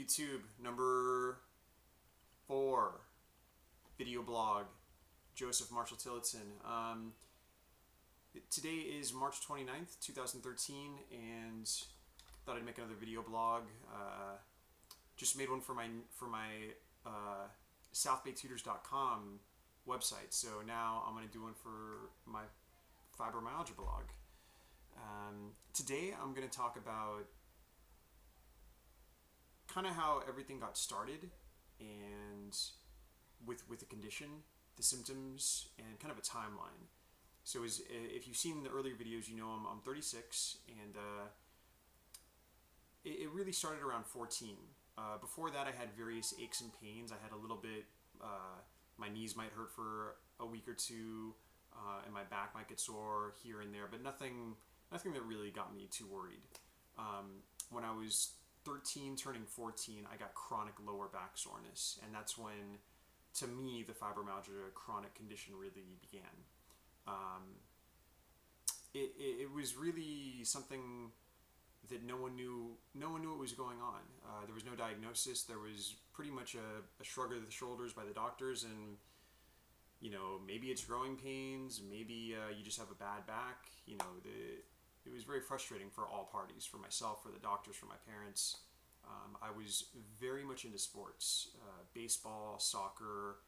YouTube number 4 video blog, Joseph Marshall Tillotson. Today is March 29th, 2013, and thought I'd make another video blog. Just made one for my southbaytutors.com website, so now I'm going to do one for my fibromyalgia blog. Today I'm going to talk about kind of how everything got started and with the condition, the symptoms, and kind of a timeline. So if you've seen the earlier videos, you know I'm 36, and it really started around 14. Before that, I had various aches and pains. I had a little bit, my knees might hurt for a week or two, and my back might get sore here and there, but nothing that really got me too worried. When I was 13 turning 14, I got chronic lower back soreness, and that's when, to me, the fibromyalgia chronic condition really began. It was really something that no one knew what was going on. There was no diagnosis. There was pretty much a shrug of the shoulders by the doctors, and maybe it's growing pains, maybe you just have a bad back. It was very frustrating for all parties, for myself, for the doctors, for my parents. I was very much into sports, baseball, soccer.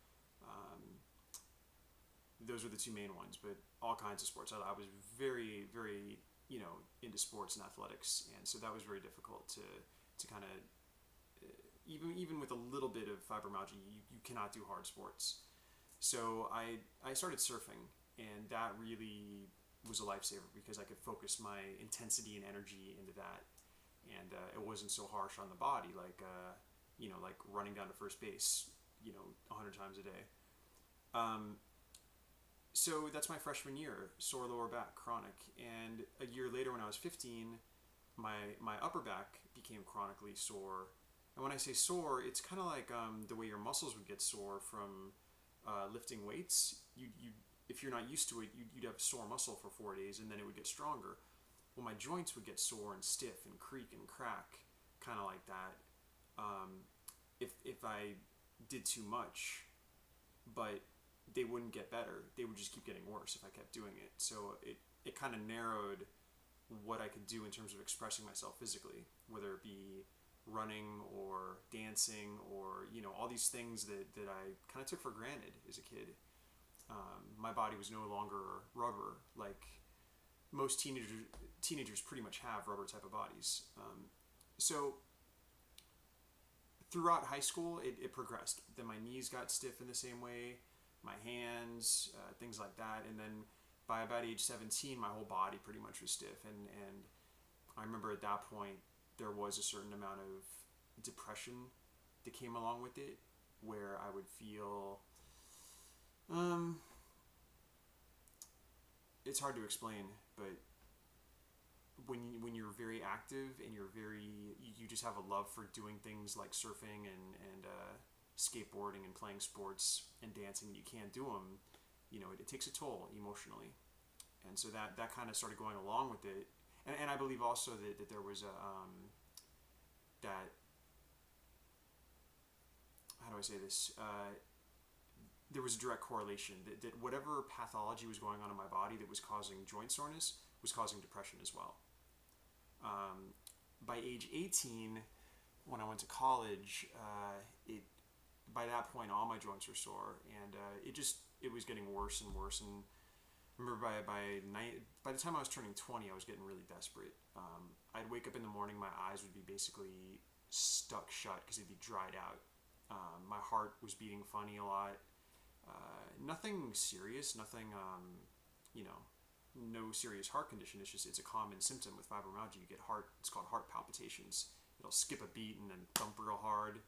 Those were the two main ones, but all kinds of sports. I was very, very, into sports and athletics, and so that was very difficult to kind of, even with a little bit of fibromyalgia, you cannot do hard sports. So I started surfing, and that really was a lifesaver because I could focus my intensity and energy into that, and it wasn't so harsh on the body like like running down to first base 100 times a day. So that's my freshman year, sore lower back, chronic, and a year later when I was 15, my upper back became chronically sore. And when I say sore, it's kind of like the way your muscles would get sore from lifting weights. If you're not used to it, you'd have sore muscle for 4 days, and then it would get stronger. Well, my joints would get sore and stiff and creak and crack, kind of like that, if I did too much. But they wouldn't get better. They would just keep getting worse if I kept doing it. So it kind of narrowed what I could do in terms of expressing myself physically, whether it be running or dancing or, all these things that I kind of took for granted as a kid. My body was no longer rubber, like most teenagers pretty much have rubber type of bodies. So throughout high school, it progressed. Then my knees got stiff in the same way, my hands, things like that. And then by about age 17, my whole body pretty much was stiff. And I remember at that point, there was a certain amount of depression that came along with it, where I would feel, it's hard to explain, but when you're very active and you just have a love for doing things like surfing and skateboarding and playing sports and dancing, and you can't do them, it takes a toll emotionally. And so that kind of started going along with it. And I believe also that there was that, how do I say this? There was a direct correlation that whatever pathology was going on in my body that was causing joint soreness was causing depression as well. By age 18, when I went to college, by that point all my joints were sore, and it was getting worse and worse. And I remember by the time I was turning 20, I was getting really desperate. I'd wake up in the morning, my eyes would be basically stuck shut because they'd be dried out. My heart was beating funny a lot. Nothing serious, nothing, no serious heart condition. It's a common symptom with fibromyalgia. You get it's called heart palpitations. It'll skip a beat and then thump real hard.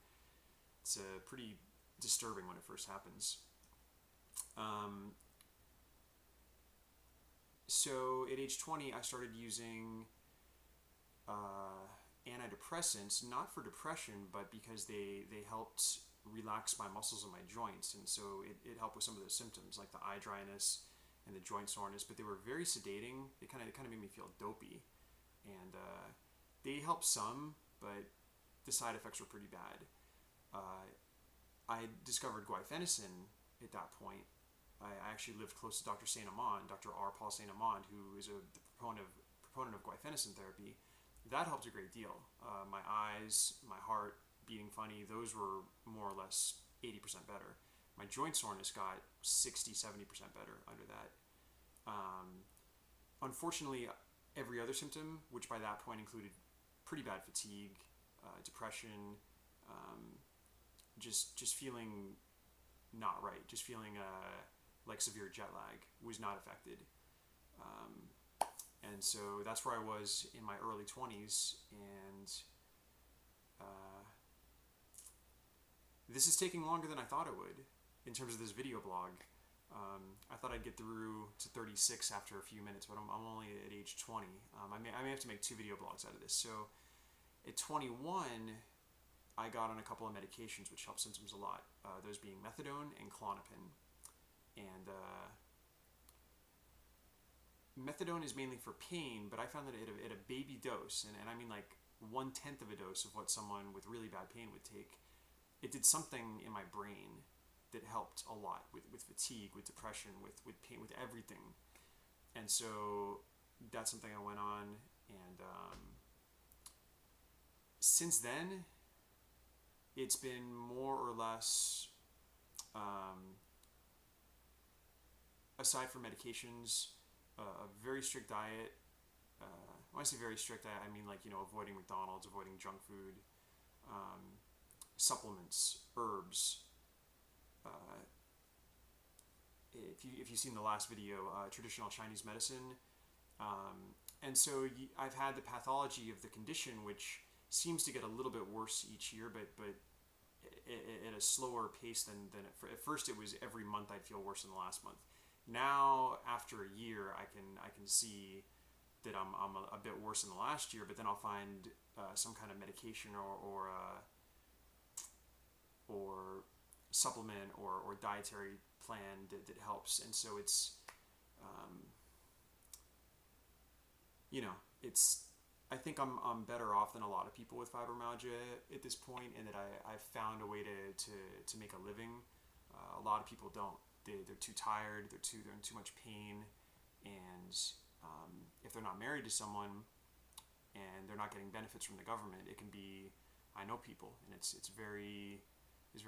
It's pretty disturbing when it first happens. So at age 20, I started using antidepressants, not for depression, but because they helped relax my muscles and my joints, and so it helped with some of those symptoms like the eye dryness and the joint soreness. But they were very sedating. They kind of made me feel dopey, and they helped some, but the side effects were pretty bad. I discovered guaifenesin at that point. I actually lived close to Dr. Saint Amand, Dr. R. Paul Saint Amand, who is the proponent of guaifenesin therapy. That helped a great deal. My eyes, my heart beating funny, those were more or less 80% better. My joint soreness got 60, 70% better under that. Unfortunately, every other symptom, which by that point included pretty bad fatigue, depression, just feeling not right, just feeling like severe jet lag, was not affected. And so that's where I was in my early 20s, and this is taking longer than I thought it would in terms of this video blog. I thought I'd get through to 36 after a few minutes, but I'm only at age 20. I may have to make 2 video blogs out of this. So at 21, I got on a couple of medications which help symptoms a lot, those being methadone and Klonopin. And methadone is mainly for pain, but I found that at a baby dose, and I mean like 1/10 of a dose of what someone with really bad pain would take, it did something in my brain that helped a lot with fatigue, with depression, with pain, with everything. And so that's something I went on, and since then it's been more or less, aside from medications, a very strict diet. When I say very strict, I mean like, avoiding McDonald's, avoiding junk food, supplements, herbs. If you've seen the last video, traditional Chinese medicine. And so I've had the pathology of the condition, which seems to get a little bit worse each year, but at a slower pace than at first. It was every month I'd feel worse than the last month. Now, after a year, I can see that I'm a bit worse than the last year, but then I'll find some kind of medication or supplement or dietary plan that helps. And so it's, I think I'm better off than a lot of people with fibromyalgia at this point, and that I've found a way to make a living. A lot of people don't. They're too tired, they're in too much pain, and if they're not married to someone and they're not getting benefits from the government, it can be, I know people, and it's very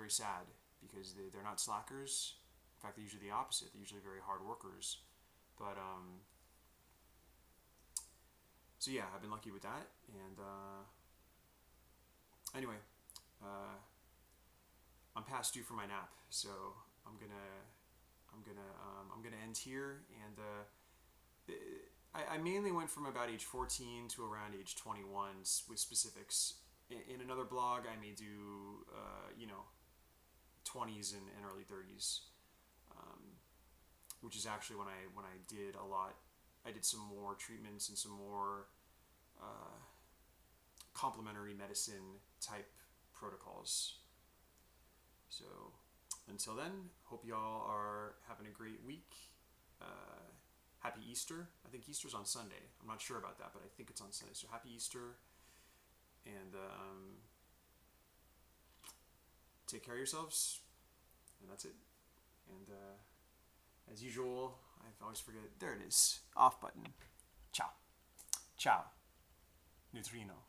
sad, because they're not slackers. In fact, they're usually the opposite. They're usually very hard workers. But so yeah, I've been lucky with that. And anyway, I'm past due for my nap, so I'm gonna end here. And I mainly went from about age 14 to around age 21 with specifics. In another blog, I may do 20s and early 30s, which is actually when I did a lot. I did some more treatments and some more complementary medicine type protocols. So until then, hope y'all are having a great week. Happy Easter. I think Easter's on Sunday. I'm not sure about that, but I think it's on Sunday. So happy Easter, and take care of yourselves, and that's it. And as usual, I always forget. There it is. Off button. Ciao. Ciao. Neutrino.